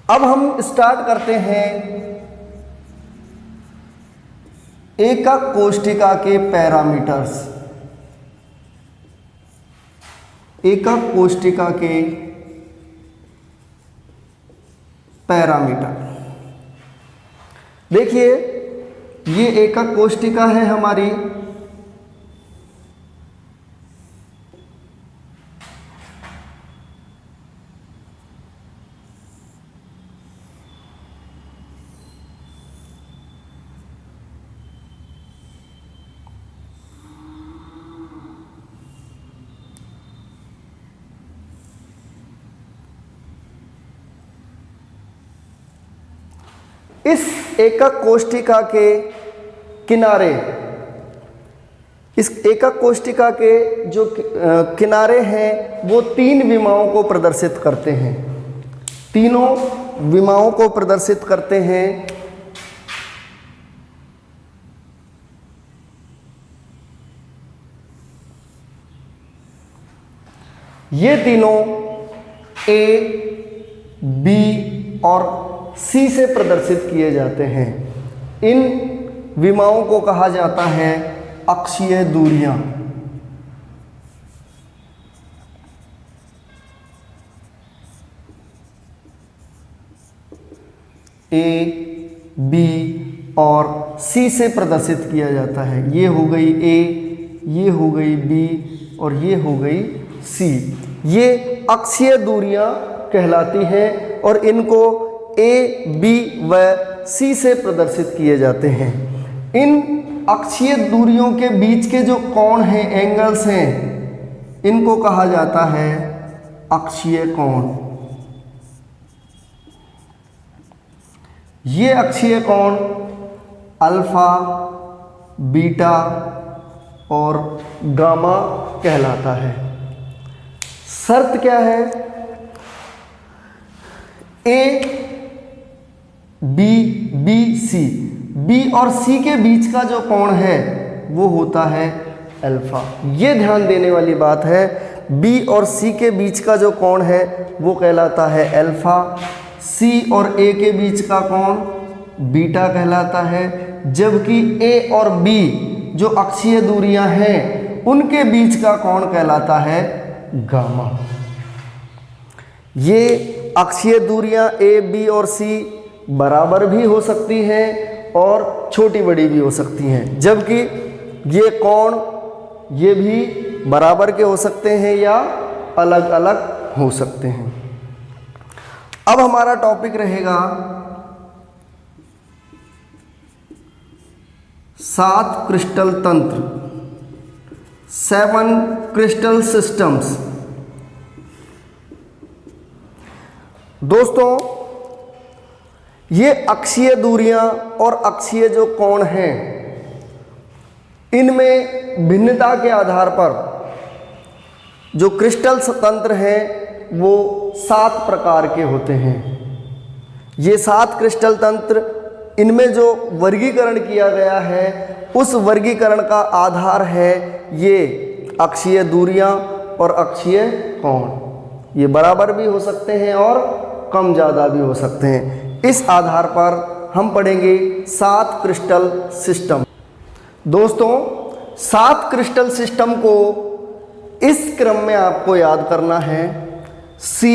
अब हम स्टार्ट करते हैं एकक कोष्ठिका के पैरामीटर्स। एकक कोष्ठिका के पैरामीटर। देखिए, ये एकक कोष्ठिका है हमारी। इस एकक कोष्ठिका के किनारे, इस एकक कोष्ठिका के जो किनारे हैं वो तीन विमाओं को प्रदर्शित करते हैं। तीनों विमाओं को प्रदर्शित करते हैं। ये तीनों ए, बी और सी से प्रदर्शित किए जाते हैं। इन विमाओं को कहा जाता है अक्षीय दूरियां। ए, बी और सी से प्रदर्शित किया जाता है। ये हो गई ए, ये हो गई बी और ये हो गई सी। ये अक्षीय दूरियां कहलाती हैं और इनको ए, बी व सी से प्रदर्शित किए जाते हैं। इन अक्षीय दूरियों के बीच के जो कोण हैं, एंगल्स हैं, इनको कहा जाता है अक्षीय कोण। ये अक्षीय कोण अल्फा, बीटा और गामा कहलाता है। शर्त क्या है? ए, बी, बी, सी, बी और सी के बीच का जो कोण है वो होता है अल्फा। ये ध्यान देने वाली बात है। बी और सी के बीच का जो कोण है वो कहलाता है अल्फा। सी और ए के बीच का कोण बीटा कहलाता है, जबकि ए और बी जो अक्षीय दूरियां हैं उनके बीच का कोण कहलाता है गामा। ये अक्षीय दूरियां ए, बी और सी बराबर भी हो सकती हैं और छोटी बड़ी भी हो सकती हैं, जबकि ये कोण ये भी बराबर के हो सकते हैं या अलग अलग हो सकते हैं। अब हमारा टॉपिक रहेगा 7 क्रिस्टल तंत्र, 7 क्रिस्टल सिस्टम्स। दोस्तों, ये अक्षीय दूरियां और अक्षीय जो कोण हैं इनमें भिन्नता के आधार पर जो क्रिस्टल तंत्र हैं वो 7 प्रकार के होते हैं। ये 7 क्रिस्टल तंत्र, इनमें जो वर्गीकरण किया गया है उस वर्गीकरण का आधार है ये अक्षीय दूरियां और अक्षीय कोण। ये बराबर भी हो सकते हैं और कम ज़्यादा भी हो सकते हैं। इस आधार पर हम पढ़ेंगे 7 क्रिस्टल सिस्टम। दोस्तों, 7 क्रिस्टल सिस्टम को इस क्रम में आपको याद करना है। CTOR,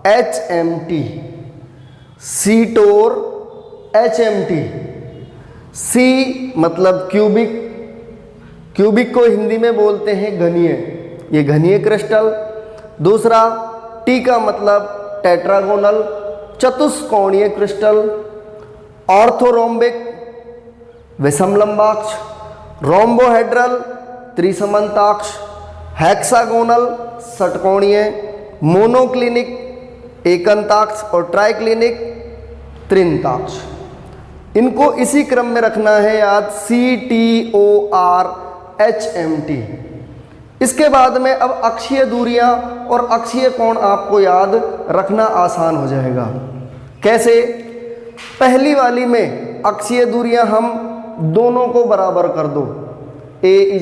HMT, CTOR, HMT। C मतलब क्यूबिक, क्यूबिक को हिंदी में बोलते हैं घनीय, ये घनीय क्रिस्टल। दूसरा, टी का मतलब टेट्रागोनल, चतुष्कोणीय क्रिस्टल। ऑर्थोरोम्बिक, विषमलंबाक्ष। रोम्बोहेड्रल, त्रिसमंताक्ष। हेक्सागोनल, षटकोणीय। मोनोक्लिनिक, एकंताक्ष और ट्राइक्लिनिक, त्रिंताक्ष। इनको इसी क्रम में रखना है याद, CTOR, HMT। इसके बाद में अब अक्षीय दूरियां और अक्षीय कोण आपको याद रखना आसान हो जाएगा। कैसे? पहली वाली में अक्षीय दूरियां हम दोनों को बराबर कर दो, A =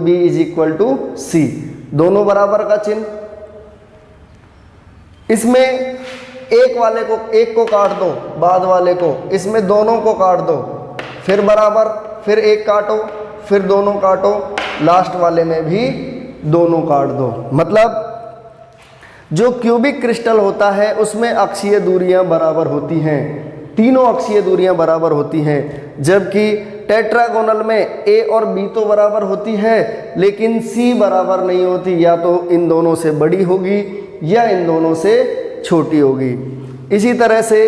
B = C, दोनों बराबर का चिन्ह। इसमें एक वाले को, एक को काट दो, बाद वाले को, इसमें दोनों को काट दो, फिर बराबर, फिर एक काटो, फिर दोनों काटो, लास्ट वाले में भी दोनों काट दो। मतलब जो क्यूबिक क्रिस्टल होता है उसमें अक्षीय दूरियां बराबर होती हैं, तीनों अक्षीय दूरियां बराबर होती हैं, जबकि टेट्रागोनल में ए और बी तो बराबर होती है लेकिन सी बराबर नहीं होती, या तो इन दोनों से बड़ी होगी या इन दोनों से छोटी होगी। इसी तरह से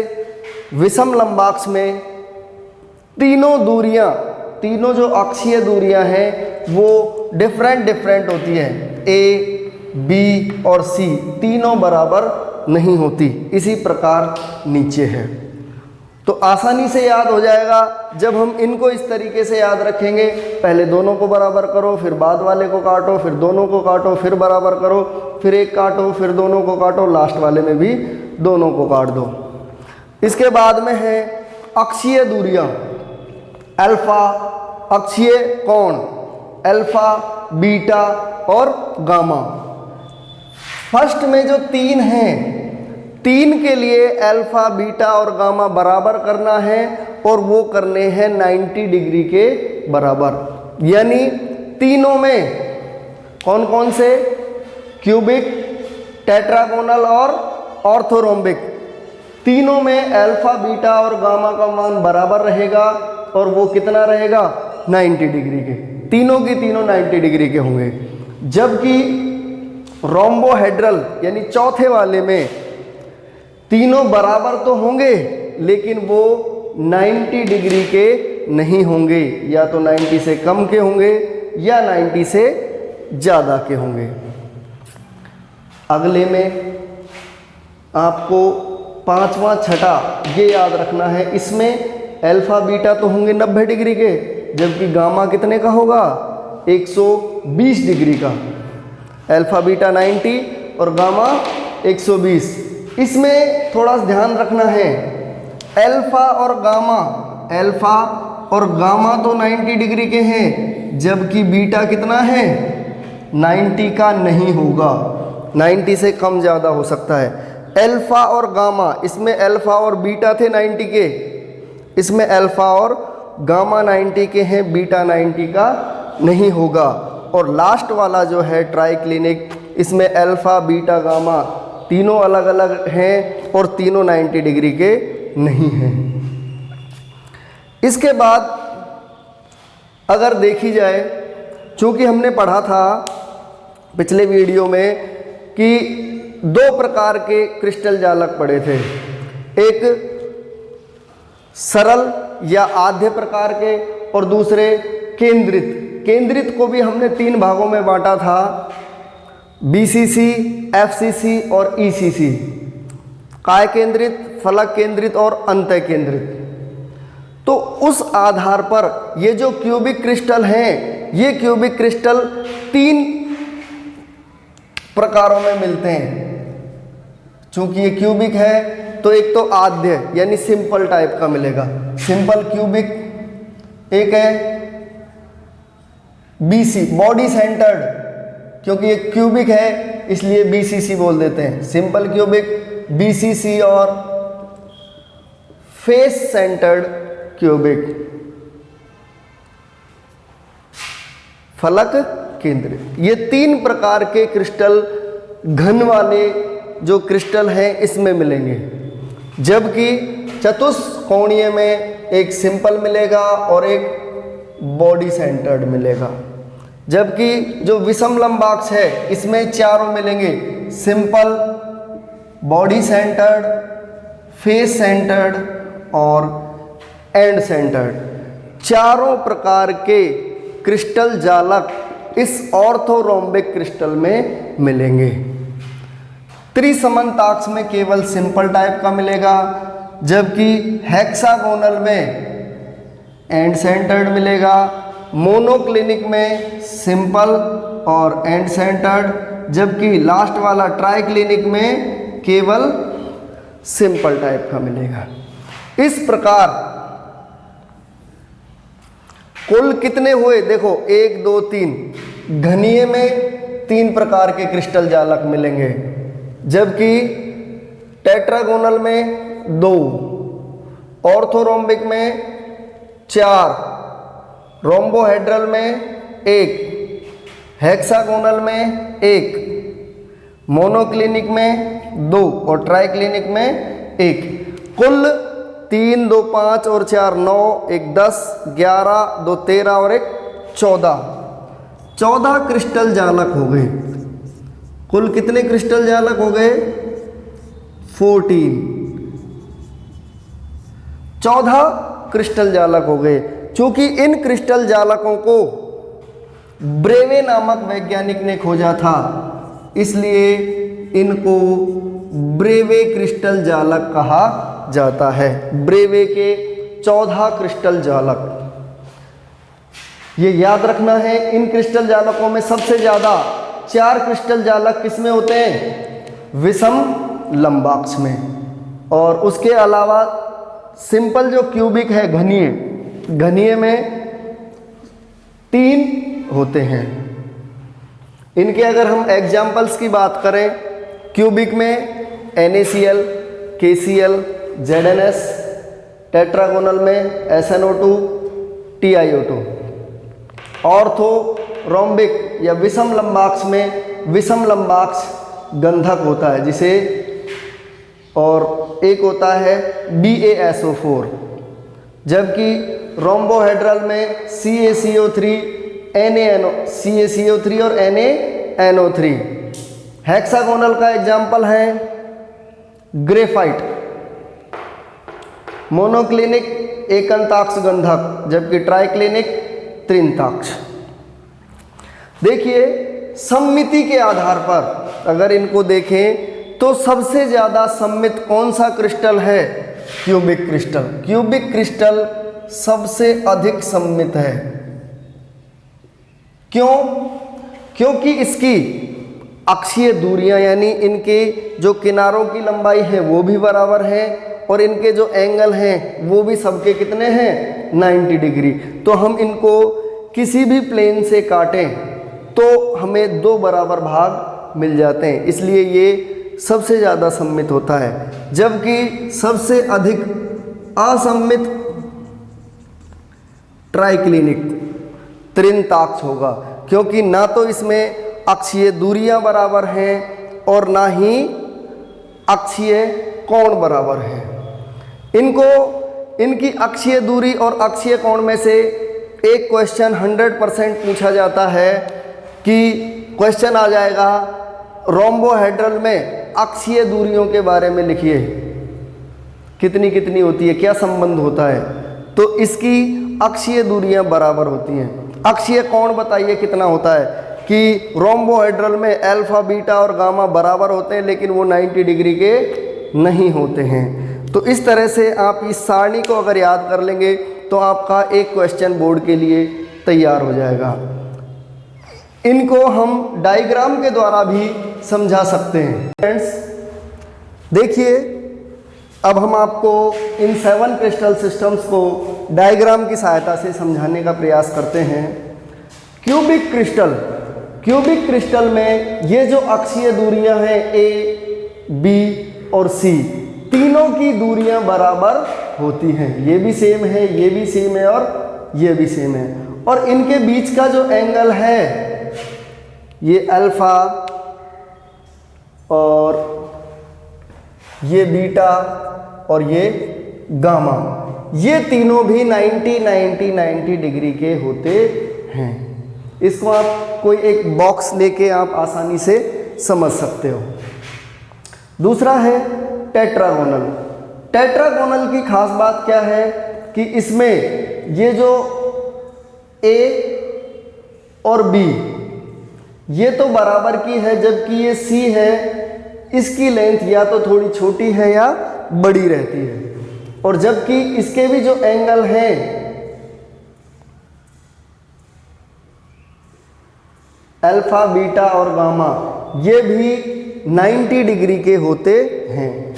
विषम लंबाक्ष में तीनों दूरियां, तीनों जो अक्षीय दूरियां हैं वो डिफरेंट होती हैं, ए, बी और सी तीनों बराबर नहीं होती। इसी प्रकार नीचे है, तो आसानी से याद हो जाएगा जब हम इनको इस तरीके से याद रखेंगे। पहले दोनों को बराबर करो, फिर बाद वाले को काटो, फिर दोनों को काटो, फिर बराबर करो, फिर एक काटो, फिर दोनों को काटो, लास्ट वाले में भी दोनों को काट दो। इसके बाद में है अक्षीय दूरियां, अल्फा, अक्षीय कोण, अल्फा, बीटा और गामा। फर्स्ट में जो तीन हैं, तीन के लिए अल्फा, बीटा और गामा बराबर करना है और वो करने हैं 90 डिग्री के बराबर। यानी तीनों में कौन कौन से, क्यूबिक, टेट्रागोनल और ऑर्थोरोम्बिक, तीनों में अल्फा, बीटा और गामा का मान बराबर रहेगा और वो कितना रहेगा, 90 डिग्री के, तीनों की तीनों 90 डिग्री के होंगे। जबकि रोम्बोहेड्रल यानी चौथे वाले में तीनों बराबर तो होंगे लेकिन वो 90 डिग्री के नहीं होंगे, या तो 90 से कम के होंगे या 90 से ज़्यादा के होंगे। अगले में आपको पांचवा छठा ये याद रखना है, इसमें अल्फा बीटा तो होंगे 90 डिग्री के, जबकि गामा कितने का होगा, 120 डिग्री का। अल्फा बीटा 90 और गामा 120। इसमें थोड़ा सा ध्यान रखना है, अल्फा और गामा, अल्फा और गामा तो 90 डिग्री के हैं, जबकि बीटा कितना है, 90 का नहीं होगा, 90 से कम ज़्यादा हो सकता है। अल्फा और गामा, इसमें अल्फा और बीटा थे 90 के, इसमें अल्फा और गामा 90 के हैं, बीटा 90 का नहीं होगा। और लास्ट वाला जो है ट्राइक्लिनिक, इसमें अल्फा, बीटा, गामा तीनों अलग अलग हैं और तीनों 90 डिग्री के नहीं हैं। इसके बाद अगर देखी जाए, चूँकि हमने पढ़ा था पिछले वीडियो में कि दो प्रकार के क्रिस्टल जालक पढ़े थे, एक सरल या आध्य प्रकार के और दूसरे केंद्रित। केंद्रित को भी हमने तीन भागों में बांटा था, बीसीसी, एफसीसी और ईसीसी, काय केंद्रित, फलक केंद्रित और अंतः केंद्रित। तो उस आधार पर ये जो क्यूबिक क्रिस्टल हैं, ये क्यूबिक क्रिस्टल तीन प्रकारों में मिलते हैं। चूंकि ये क्यूबिक है तो एक तो आद्य यानी सिंपल टाइप का मिलेगा, सिंपल क्यूबिक, एक है बीसी, बॉडी सेंटर्ड, क्योंकि ये क्यूबिक है इसलिए बीसीसी बोल देते हैं, सिंपल क्यूबिक, बीसीसी और फेस सेंटर्ड क्यूबिक, फलक केंद्रित। ये तीन प्रकार के क्रिस्टल घन वाले जो क्रिस्टल हैं इसमें मिलेंगे, जबकि चतुष्कोणीय में एक सिंपल मिलेगा और एक बॉडी सेंटर्ड मिलेगा। जबकि जो विषम लंबाक्ष है इसमें चारों मिलेंगे, simple, body centred, face centred और एंड सेंटर्ड। चारों प्रकार के क्रिस्टल जालक इस ऑर्थोरोम्बिक क्रिस्टल में मिलेंगे। त्रिसमन्ताक्ष में केवल सिंपल टाइप का मिलेगा, जबकि हेक्सागोनल में एंड सेंटर्ड मिलेगा, मोनोक्लिनिक में सिंपल और एंड सेंटर्ड, जबकि लास्ट वाला ट्राइक्लिनिक में केवल सिंपल टाइप का मिलेगा। इस प्रकार कुल कितने हुए, देखो 1 2 3, घनीय में 3 प्रकार के क्रिस्टल जालक मिलेंगे, जबकि टेट्रागोनल में 2, ऑर्थोरोम्बिक में 4, रोम्बोहेड्रल में 1, हेक्सागोनल में 1, मोनोक्लिनिक में 2 और ट्राइक्लिनिक में 1। कुल 3, 2, 5 और 4 9, 1 10, 11, 2 13 और 1 14 क्रिस्टल जालक हो गए। कुल कितने क्रिस्टल जालक हो गए? 14 क्रिस्टल जालक हो गए। चूंकि इन क्रिस्टल जालकों को ब्रेवे नामक वैज्ञानिक ने खोजा था, इसलिए इनको ब्रेवे क्रिस्टल जालक कहा जाता है। ब्रेवे के 14 क्रिस्टल जालक, ये याद रखना है। इन क्रिस्टल जालकों में सबसे ज़्यादा 4 क्रिस्टल जालक किसमें होते हैं? विषम लंबाक्ष में। और उसके अलावा सिंपल जो क्यूबिक है घनीय, घनीय में 3 होते हैं। इनके अगर हम एग्जाम्पल्स की बात करें, क्यूबिक में NaCl, KCl, ZnS, टेट्रागोनल में SnO2, TiO2। ऑर्थोरोम्बिक या विषम लंबाक्ष में विषम लंबाक्ष गंधक होता है जिसे, और एक होता है BaSO4। जबकि रोम्बोहेड्रल में CaCO3, CaCO3 और NaNO3। हेक्सागोनल का एग्जाम्पल है ग्रेफाइट। मोनोक्लिनिक एकंताक्ष गंधक, जबकि ट्राइक्लिनिक त्रिंताक्ष। देखिए, सम्मिति के आधार पर अगर इनको देखें तो सबसे ज़्यादा सम्मित कौन सा क्रिस्टल है? Cubic crystal. क्यूबिक क्रिस्टल सबसे अधिक सम्मित है। क्यों? क्योंकि इसकी अक्षीय दूरियां यानी इनके जो किनारों की लंबाई है वो भी बराबर है, और इनके जो एंगल हैं वो भी सबके कितने हैं? 90 डिग्री। तो हम इनको किसी भी प्लेन से काटें तो हमें 2 बराबर भाग मिल जाते हैं, इसलिए ये सबसे ज़्यादा सम्मित होता है। जबकि सबसे अधिक असम्मित ट्राइक्लिनिक त्रिंताक्ष होगा, क्योंकि ना तो इसमें अक्षीय दूरियां बराबर हैं और ना ही अक्षीय कोण बराबर है। इनकी अक्षीय दूरी और अक्षीय कोण में से एक क्वेश्चन 100% पूछा जाता है कि क्वेश्चन आ जाएगा रोम्बोहेड्रल में अक्षीय दूरियों के बारे में लिखिए, कितनी कितनी होती है, क्या संबंध होता है। तो इसकी अक्षीय दूरियां बराबर होती हैं। अक्षीय कोण बताइए कितना होता है कि रोम्बोहेड्रल में अल्फा, बीटा और गामा बराबर होते हैं, लेकिन वो 90 डिग्री के नहीं होते हैं। तो इस तरह से आप इस सारणी को अगर याद कर लेंगे तो आपका एक क्वेश्चन बोर्ड के लिए तैयार हो जाएगा। इनको हम डायग्राम के द्वारा भी समझा सकते हैं। फ्रेंड्स देखिए, अब हम आपको इन 7 क्रिस्टल सिस्टम्स को डायग्राम की सहायता से समझाने का प्रयास करते हैं। क्यूबिक क्रिस्टल में ये जो अक्षीय दूरियां हैं A, B और C, तीनों की दूरियां बराबर होती हैं। ये भी सेम है, ये भी सेम है और ये भी सेम है। और इनके बीच का जो एंगल है ये अल्फा और ये बीटा और ये गामा, ये तीनों भी 90 डिग्री के होते हैं। इसको आप कोई एक बॉक्स लेके आप आसानी से समझ सकते हो। दूसरा है टेट्रागोनल। टेट्रागोनल की खास बात क्या है कि इसमें ये जो A और B ये तो बराबर की है, जबकि ये C है, इसकी लेंथ या तो थोड़ी छोटी है या बड़ी रहती है। और जबकि इसके भी जो एंगल हैं अल्फा, बीटा और गामा, ये भी 90 डिग्री के होते हैं।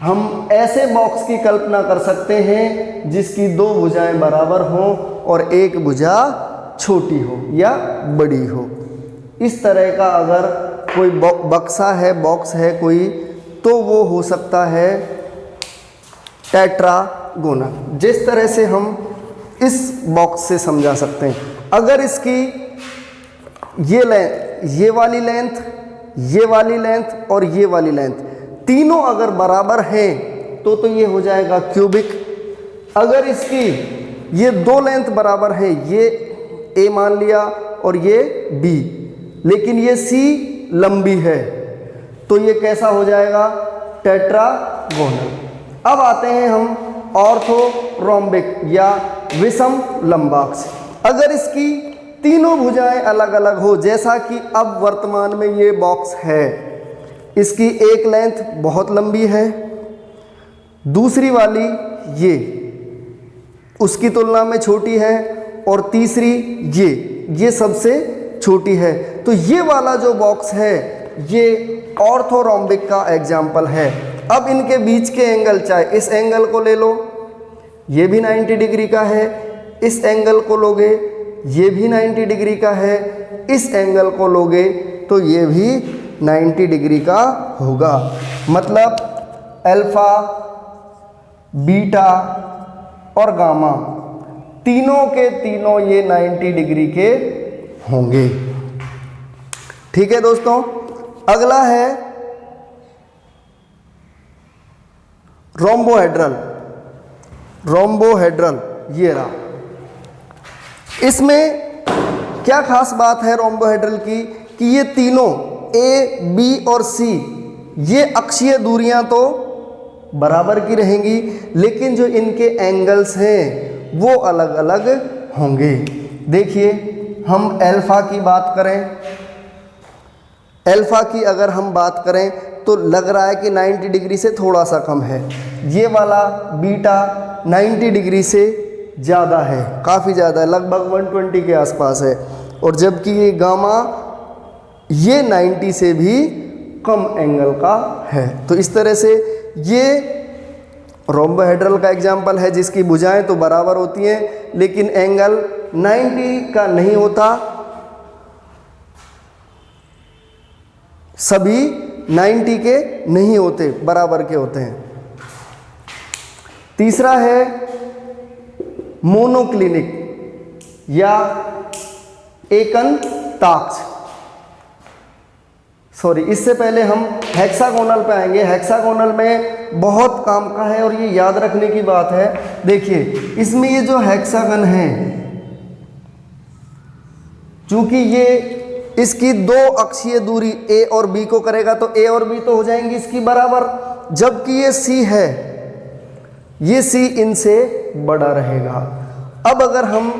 हम ऐसे बॉक्स की कल्पना कर सकते हैं जिसकी 2 भुजाएं बराबर हों और एक भुजा छोटी हो या बड़ी हो। इस तरह का अगर कोई बक्सा है, बॉक्स है कोई, तो वो हो सकता है टेट्रागोनल। जिस तरह से हम इस बॉक्स से समझा सकते हैं, अगर इसकी ये वाली लेंथ और ये वाली लेंथ तीनों अगर बराबर हैं तो ये हो जाएगा क्यूबिक। अगर इसकी ये दो लेंथ बराबर है, ये ए मान लिया और ये बी, लेकिन ये सी लंबी है, तो ये कैसा हो जाएगा? टेट्रागोनल। अब आते हैं हम ऑर्थोरोम्बिक या विषम लंबाक्ष। अगर इसकी तीनों भुजाएं अलग अलग हो, जैसा कि अब वर्तमान में ये बॉक्स है, इसकी एक लेंथ बहुत लंबी है, दूसरी वाली ये उसकी तुलना में छोटी है, और तीसरी ये सबसे छोटी है, तो ये वाला जो बॉक्स है ये ऑर्थोरोम्बिक का एग्जाम्पल है। अब इनके बीच के एंगल, चाहे इस एंगल को ले लो, ये भी 90 डिग्री का है, इस एंगल को लोगे ये भी 90 डिग्री का है, इस एंगल को लोगे तो ये भी 90 डिग्री का होगा। मतलब अल्फा, बीटा और गामा तीनों के तीनों ये 90 डिग्री के होंगे। ठीक है दोस्तों, अगला है रोम्बोहेड्रल। ये रहा। इसमें क्या खास बात है रोम्बोहेड्रल की कि ये तीनों ए, बी और सी ये अक्षीय दूरियां तो बराबर की रहेंगी, लेकिन जो इनके एंगल्स हैं वो अलग अलग होंगे। देखिए, हम अल्फा की बात करें, अल्फा की अगर हम बात करें तो लग रहा है कि 90 डिग्री से थोड़ा सा कम है। ये वाला बीटा 90 डिग्री से ज़्यादा है, काफ़ी ज़्यादा है, लगभग 120 के आसपास है। और जबकि ये गामा ये 90 से भी कम एंगल का है। तो इस तरह से ये रोम्बोहेड्रल का एग्जाम्पल है, जिसकी भुजाएं तो बराबर होती हैं लेकिन एंगल 90 का नहीं होता, सभी 90 के नहीं होते, बराबर के होते हैं। तीसरा है मोनोक्लिनिक या एकंताक्ष। सॉरी, इससे पहले हम हेक्सागोनल पे आएंगे। हेक्सागोनल में बहुत काम का है और ये याद रखने की बात है। देखिए, इसमें ये जो हेक्सागन है, चूंकि ये इसकी दो अक्षीय दूरी ए और बी को करेगा तो ए और बी तो हो जाएंगी इसकी बराबर, जबकि ये सी है, ये सी इनसे बड़ा रहेगा। अब अगर हम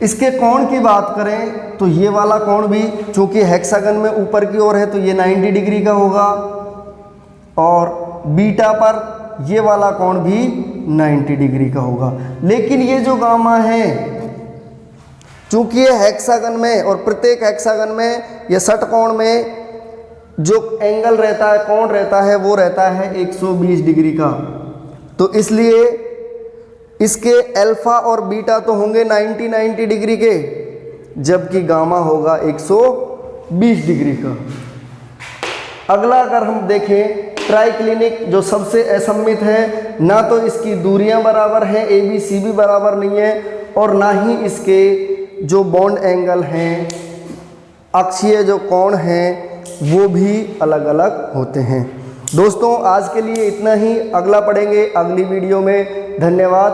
इसके कोण की बात करें तो ये वाला कोण भी, चूंकि हेक्सागन में ऊपर की ओर है तो ये 90 डिग्री का होगा, और बीटा पर ये वाला कोण भी 90 डिग्री का होगा। लेकिन ये जो गामा है, चूंकि ये हेक्सागन में और प्रत्येक हेक्सागन में या षटकोण में जो एंगल रहता है, कोण रहता है, वो रहता है 120 डिग्री का, तो इसलिए इसके अल्फा और बीटा तो होंगे 90 डिग्री के, जबकि गामा होगा 120 डिग्री का। अगला अगर हम देखें ट्राइक्लिनिक, जो सबसे असममित है, ना तो इसकी दूरियां बराबर हैं, ए बी सी भी बराबर नहीं है, और ना ही इसके जो बॉन्ड एंगल हैं, अक्षीय जो कोण हैं, वो भी अलग अलग होते हैं। दोस्तों, आज के लिए इतना ही, अगला पढ़ेंगे अगली वीडियो में। धन्यवाद।